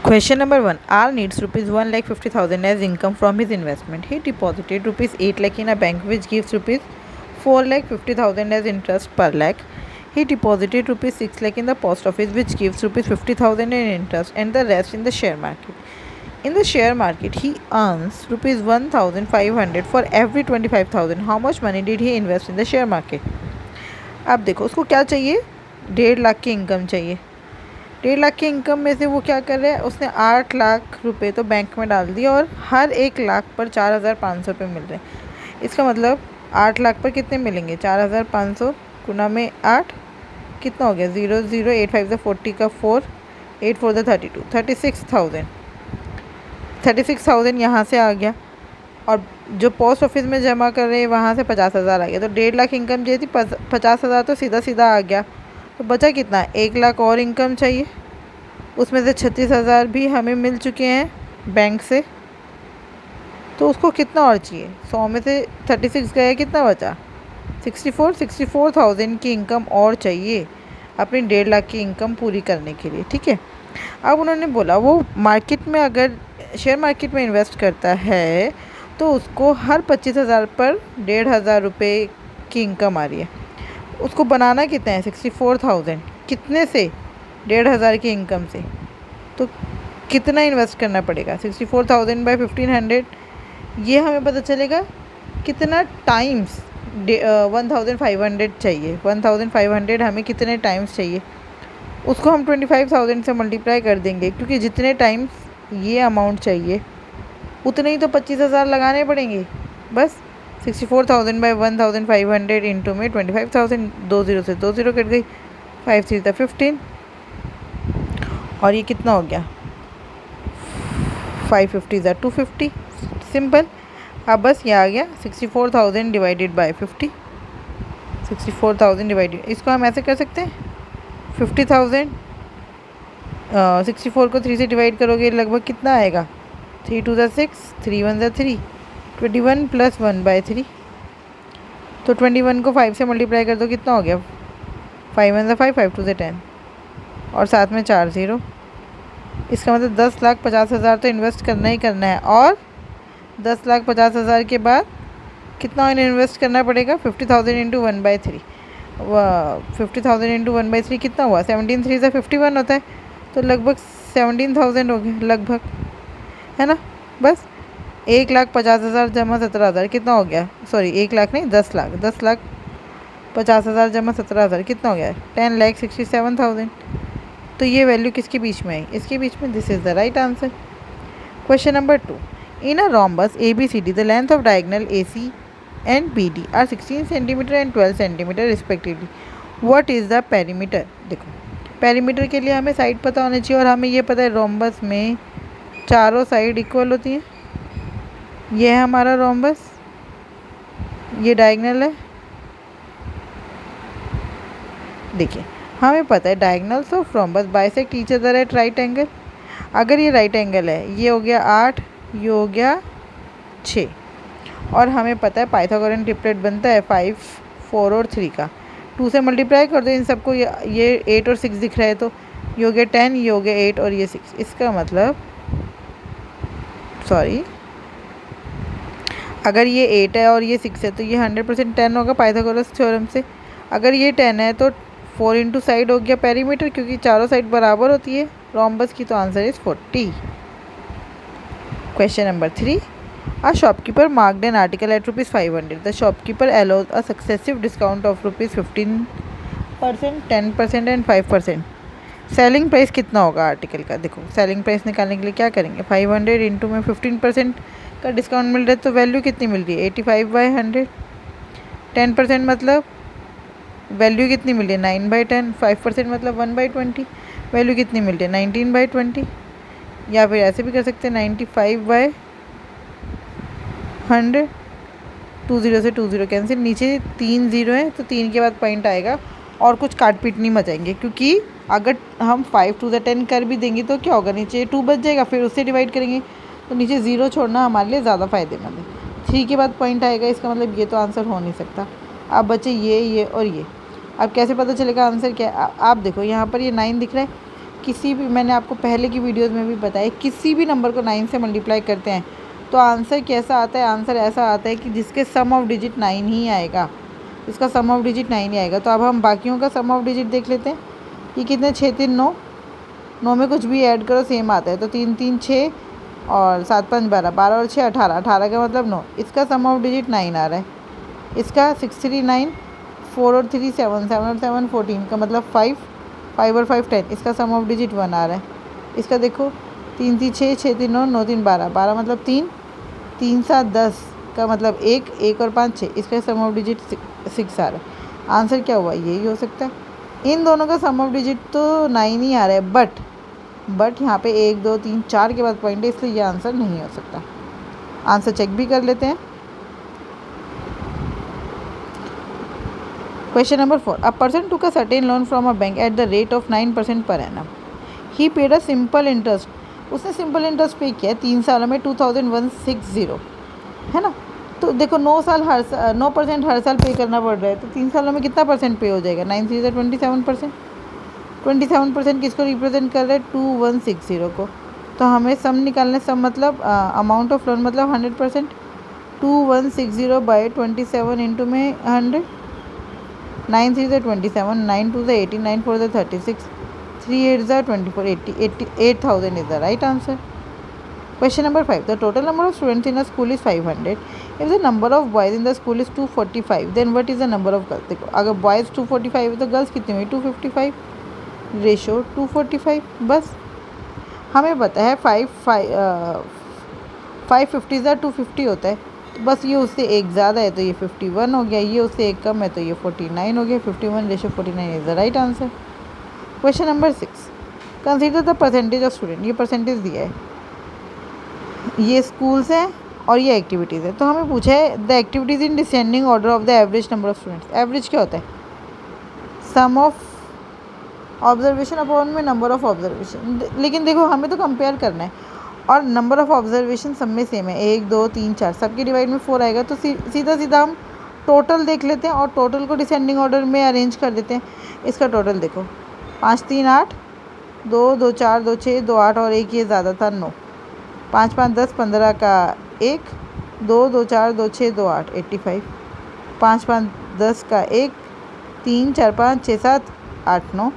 Question number 1. R needs rupees 1,50,000 as income from his investment. He deposited rupees 8 lakh in a bank which gives rupees 4,50,000 as interest per lakh. He deposited rupees 6 lakh in the post office which gives rupees 50,000 in interest and the rest in the share market. In the share market, he earns rupees 1,500 for every 25,000. How much money did he invest in the share market? अब देखो उसको क्या चाहिए, 1.5 लाख की income चाहिए। 1.5 लाख की income में से वो क्या कर रहा है, उसने 8 लाख रुपए तो बैंक में डाल दिया और हर 1 लाख पर 4,500 रुपये मिल रहे हैं। इसका मतलब 8 लाख पर कितने मिलेंगे, 4,500 गुना में 8 कितना हो गया, 0 0 8 5 40 का 4 8 4 32 36,000 यहाँ से आ गया और जो पोस्ट ऑफिस में जमा कर रहे हैं वहाँ से 50,000 आ गया। तो 1.5 लाख इनकम चाहिए थी, 50,000 तो सीधा सीधा आ गया। तो बचा कितना, 1 लाख और इनकम चाहिए। उसमें से 36,000 भी हमें मिल चुके हैं बैंक से, तो उसको कितना और चाहिए, 100 में से 36 गया, कितना बचा 64,000 की इनकम और चाहिए अपनी 1.5 लाख की इनकम पूरी करने के लिए। ठीक है, अब उन्होंने बोला वो मार्केट में अगर शेयर मार्केट में इन्वेस्ट करता है तो उसको हर 25,000 पर 1,500 रुपये की इनकम आ रही है। उसको बनाना कितना है, 64,000 कितने से, 1,500 की इनकम से। तो कितना इन्वेस्ट करना पड़ेगा, 64,000 बाई 1,500, ये हमें पता चलेगा कितना टाइम्स 1,500 चाहिए। 1,500 हमें कितने टाइम्स चाहिए, उसको हम 25,000 से मल्टीप्लाई कर देंगे क्योंकि जितने टाइम्स ये अमाउंट चाहिए उतने ही तो 25,000 लगाने पड़ेंगे। बस 64,000 बाई 1,500 इंटू में 25,000, 2 0 से 2 0 कट गई, 5 3 था 15 और ये कितना हो गया, 550 ज़ा 250, सिंपल। अब बस ये आ गया 64,000 डिवाइडेड बाई 50, 64,000 डिवाइडेड, इसको हम ऐसे कर सकते हैं 50,000 64 को 3 से डिवाइड करोगे लगभग कितना आएगा, 3 2 ज़ा 6, 3 1 ज़ा 3, 21 प्लस 1/3। तो 21 को 5 से मल्टीप्लाई कर दो, कितना हो गया, 5 1 ज़ा 5, 5 2 ज़ा 10 और साथ में 4 0। इसका मतलब 10,50,000 तो इन्वेस्ट करना ही करना है और 10,50,000 के बाद कितना इन्वेस्ट करना पड़ेगा, 50,000 इंटू 1/3। 50,000 इंटू 1/3 कितना हुआ, 17 3 ज़ा 51 होता है, तो लगभग 17,000 हो गए लगभग, है ना। बस 1,50,000 जमा 17,000 कितना हो गया, सॉरी 1 लाख नहीं 10,50,000 जमा 17,000 कितना हो गया, 10,67,000। तो ये वैल्यू किसके बीच में आई, इसके बीच में। This is the right answer. Question number 2. In a rhombus ABCD, the length of diagonal AC and BD are 16 cm and 12 cm respectively. What is the perimeter? देखो पेरीमीटर के लिए हमें साइड पता होना चाहिए और हमें ये पता है रोम्बस में चारों साइड इक्वल होती हैं। ये है हमारा रोम्बस, ये डायगोनल है। देखिए हमें पता है diagonals of rhombus bisect each other at right angle. अगर ये राइट एंगल है, ये हो गया 8, ये हो गया 6 और हमें पता है पाइथागोरन ट्रिपलेट बनता है 5 4 और 3 का। 2 से मल्टीप्लाई कर दो इन सबको, ये 8 और 6 दिख रहा है, तो ये हो गया 10, ये हो गया 8 और ये 6। इसका मतलब सॉरी, अगर ये 8 है और ये 6 है तो ये 100% 10 होगा पाइथागोरस थ्योरम से। अगर ये 10 है तो 4 इंटू साइड हो गया पेरीमीटर, क्योंकि चारों साइड बराबर होती है रोम्बस की, तो answer is 40। Question number 3. A shopkeeper marked an article at rupees 500. The shopkeeper allows a successive discount of rupees 15%, 10% and 5%. Selling price कितना होगा आर्टिकल का, देखो सेलिंग प्राइस निकालने के लिए क्या करेंगे, 500 इंटू में 15% का डिस्काउंट मिल रहा है तो वैल्यू कितनी मिल रही है, 85/100। 10% मतलब वैल्यू कितनी मिल रही है, 9/10। 5% मतलब 1/20, वैल्यू कितनी मिल रही है, 19/20। या फिर ऐसे भी कर सकते हैं 95/100। 2 0 से 2 0 कैंसिल, नीचे 3 0 है तो 3 के बाद पॉइंट आएगा और कुछ काट पीट नहीं मचाएंगे, क्योंकि अगर हम 5 2 10 कर भी देंगे तो क्या होगा, नीचे 2 बच जाएगा, फिर उससे डिवाइड करेंगे तो नीचे 0 छोड़ना हमारे लिए ज़्यादा फ़ायदेमंद है। 3 के बाद पॉइंट आएगा, इसका मतलब ये तो आंसर हो नहीं सकता। अब बचे ये और ये। अब कैसे पता चलेगा आंसर क्या है, आप देखो यहाँ पर ये 9 दिख रहा है, किसी भी, मैंने आपको पहले की वीडियोस में भी बताया, किसी भी नंबर को 9 से मल्टीप्लाई करते हैं तो आंसर कैसा आता है, आंसर ऐसा आता है कि जिसके सम ऑफ डिजिट 9 ही आएगा, इसका सम ऑफ डिजिट 9 ही आएगा। तो अब हम बाकियों का सम ऑफ डिजिट देख लेते हैं। ये कितने, 6 3 9, 9 में कुछ भी ऐड करो सेम आता है, तो 3 3 6 और 7 5 12, 12 और 6 18, 18 का मतलब 9, इसका सम ऑफ डिजिट 9 आ रहा है। इसका 6 3 9, 4 और 3 7, 7 और 7 14 का मतलब 5, 5 और 5 10, इसका सम ऑफ डिजिट 1 आ रहा है। इसका देखो 3 3 6, 6 3 9, 9 3 12, 12 मतलब 3, 3 7 10 का मतलब 1, 1 और 5 6, इसका सम ऑफ डिजिट 6 आ रहा है। आंसर क्या हुआ, यही हो सकता है। इन दोनों का सम ऑफ डिजिट तो 9 ही आ रहा है, बट यहाँ पे 1 2 3 4 के बाद पॉइंट है, इसलिए ये आंसर नहीं हो सकता। आंसर चेक भी कर लेते हैं। Question number 4, a person took a certain loan from a bank at the rate of 9% per annum. He paid a simple interest, उसने सिंपल इंटरेस्ट पे किया 3 सालों में 2160, है ना। तो देखो 9% हर साल पे करना पड़ रहा है, तो 3 सालों में कितना परसेंट पे हो जाएगा, 9 3 से 27%। 27% किसको रिप्रेजेंट कर रहा है, 2160 को। तो हमें सम निकालने, सम मतलब अमाउंट ऑफ लोन मतलब 100%, 2160 बाई 27 इंटू में 100, 9 3 से 27, 9 2 से 18, 9 4 से 36, 3 8 से 24, 88,000 is the right answer. Question number 5, the total number of students in a school is 500. If the number of boys in the school is 245, then what is the number of girls? देखो अगर boys 245 है तो girls कितनी हुई, 255, ratio 245। बस हमें पता है 550 ज़ा 250 होता है, तो बस ये उससे एक ज़्यादा है तो ये 51 हो गया, ये उससे एक कम है तो ये 49 हो गया। 51 ratio 49 is the right answer. Question number 6, consider the percentage of student. ये परसेंटेज दिया है, ये स्कूल्स हैं और ये एक्टिविटीज़ है। तो हमें पूछा है the activities in descending order of the average number of students. Average क्या होता है, सम ऑफ ऑब्जर्वेशन अपॉन में नंबर ऑफ ऑब्जर्वेशन। लेकिन देखो हमें तो कंपेयर करना है और नंबर ऑफ ऑब्जर्वेशन सब में सेम है, 1 2 3 4, सबके डिवाइड में 4 आएगा। तो सीधा सीधा हम टोटल देख लेते हैं और टोटल को डिसेंडिंग ऑर्डर में अरेंज कर देते हैं। इसका टोटल देखो 5 3 8, 2 2 4 2 6 2 8 और 1 ये ज़्यादा था 9, 5 5 10 15 का 1, 2 2 4 2 6 2 8 85, 5 5 10 का 1, 3 4 5 6 7 8 9,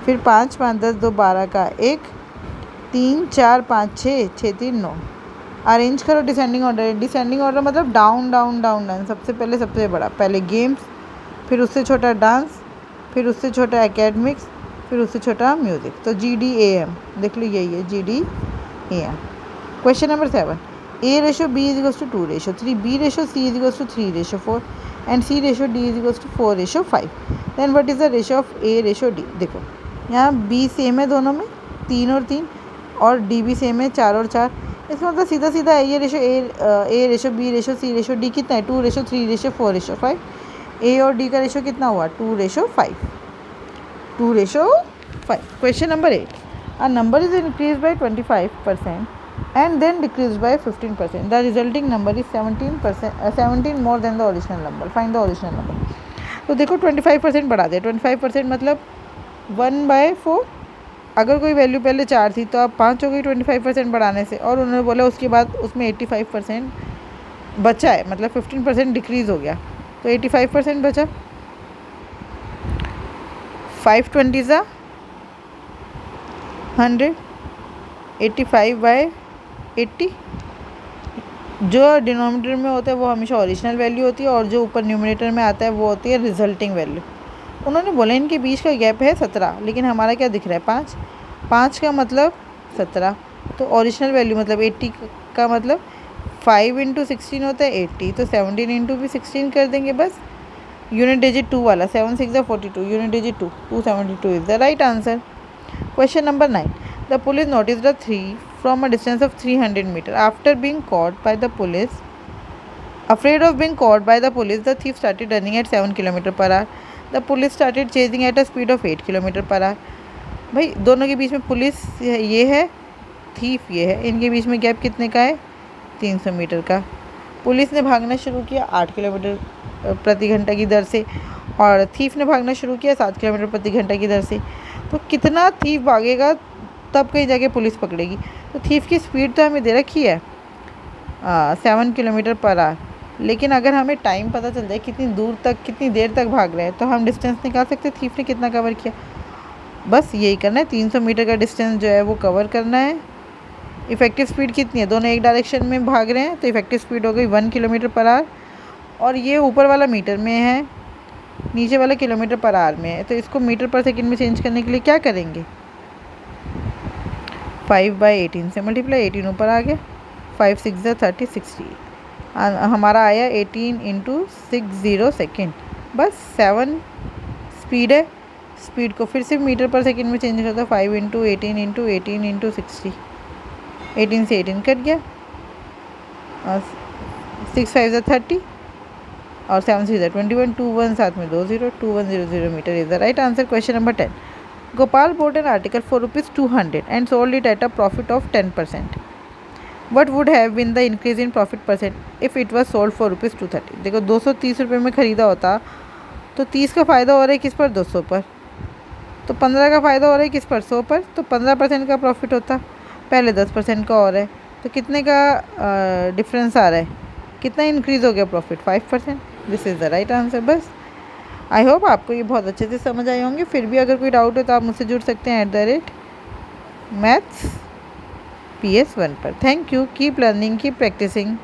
फिर 5 5 10 2 12 का 1, 3 4 5 6 6 3 9। अरेंज करो डिसेंडिंग ऑर्डर। डिसेंडिंग ऑर्डर मतलब डाउन डाउन डाउन डाउन, सबसे पहले सबसे बड़ा, पहले गेम्स, फिर उससे छोटा डांस, फिर उससे छोटा एकेडमिक्स, फिर उससे छोटा म्यूज़िक। तो GDAM देख लो, यही है GDAM। Question number 7, A ratio B is equals to 2 ratio 3, B ratio C is equals to 3 ratio 4 and C ratio D is equals to 4 ratio 5, then what is the ratio of A ratio D। देखो यहाँ B same है दोनों में, 3 और 3, और D भी same है, 4 और 4। इसका मतलब सीधा सीधा है ये ratio A ratio B ratio C ratio D कितना है, 2 रेशो 3 रेशो 4 रेशो 5। A और D का रेशो कितना हुआ, 2 ratio 5, 2 ratio 5। Question number 8, a number is increase by 25% and then decreased by 15%. The resulting number is 17 more than the original number. Find the original number. तो देखो 25% बढ़ा दिया, 25% मतलब 1/4। अगर कोई वैल्यू पहले 4 थी तो अब 5 हो गई 25% बढ़ाने से, और उन्होंने बोला उसके बाद उसमें 85% बचा है, मतलब 15% डिक्रीज़ हो गया, तो 85% बचा। 5 20 ज़ा 100, 85/80। जो डिनोमिनेटर में होता है वो हमेशा ओरिजिनल वैल्यू होती है और जो ऊपर न्यूमरेटर में आता है वो होती है रिजल्टिंग वैल्यू। उन्होंने बोला इनके बीच का गैप है 17, लेकिन हमारा क्या दिख रहा है 5, 5 का मतलब 17, तो ओरिजिनल वैल्यू मतलब 80 का मतलब 5 इंटू 16 होता है 80, तो 17 इंटू भी 16 कर देंगे बस। यूनिट डिजिट 2 वाला, 7 6 42, unit digit 2, 272 is the right answer. Question number 9, the police noticed the thief from a distance of 300 meters. After being caught by the police, afraid of being caught by the police, the thief started running at 7 km/h. The police started chasing at a speed of 8 km/h. भाई दोनों के बीच में police ये है, thief ये है, इनके बीच में गैप कितने का है, 300 मीटर का। पुलिस ने भागना शुरू किया 8 किलोमीटर प्रति घंटा की दर से और थीफ ने भागना शुरू किया 7 किलोमीटर प्रति घंटा की दर से। तो कितना थीफ भागेगा तब कहीं जाके पुलिस पकड़ेगी। तो थीफ की स्पीड तो हमें दे रखी है 7 किलोमीटर पर आवर, लेकिन अगर हमें टाइम पता चल जाए कितनी दूर तक कितनी देर तक भाग रहे हैं तो हम डिस्टेंस निकाल सकते हैं थीफ ने कितना कवर किया। बस यही करना है, 300 मीटर का डिस्टेंस जो है वो कवर करना है। इफ़ेक्टिव स्पीड कितनी है, दोनों एक डायरेक्शन में भाग रहे हैं तो इफ़ेक्टिव स्पीड हो गई 1 किलोमीटर पर आवर। और ये ऊपर वाला मीटर में है, नीचे वाला किलोमीटर पर आवर में है। तो इसको मीटर पर सेकंड में चेंज करने के लिए क्या करेंगे, 5/18 से मल्टीप्लाई, 18 ऊपर आ गया, 5 6 30 60, हमारा आया 18 × 60 सेकेंड। बस 7 स्पीड है। स्पीड को फिर से मीटर पर सेकंड में चेंज करता है, 5 × 18 × 18 × 60, 18 से 18 कट गया, 6 5 30 और 7 3 21, 2 1 साथ में 2 0, 2100 metre is the right answer. Question number 10, Gopal bought an article for ₹200 and sold it at a profit of 10%. What would have been the increase in profit percent if it was sold for ₹230? देखो 230 रुपये में ख़रीदा होता तो 30 का फ़ायदा हो रहा है किस पर, 200 पर। तो 15 का फ़ायदा हो रहा है किस पर, 100 पर। तो 15% का प्रॉफिट होता, पहले 10% का और है तो कितने का डिफरेंस आ रहा है, कितना इंक्रीज़ हो गया profit, 5%। This is the right answer. बस आई होप आपको ये बहुत अच्छे से समझ आए होंगे। फिर भी अगर कोई डाउट हो तो आप मुझसे जुड़ सकते हैं @mathsps1 पर। Thank you, keep learning, keep practising.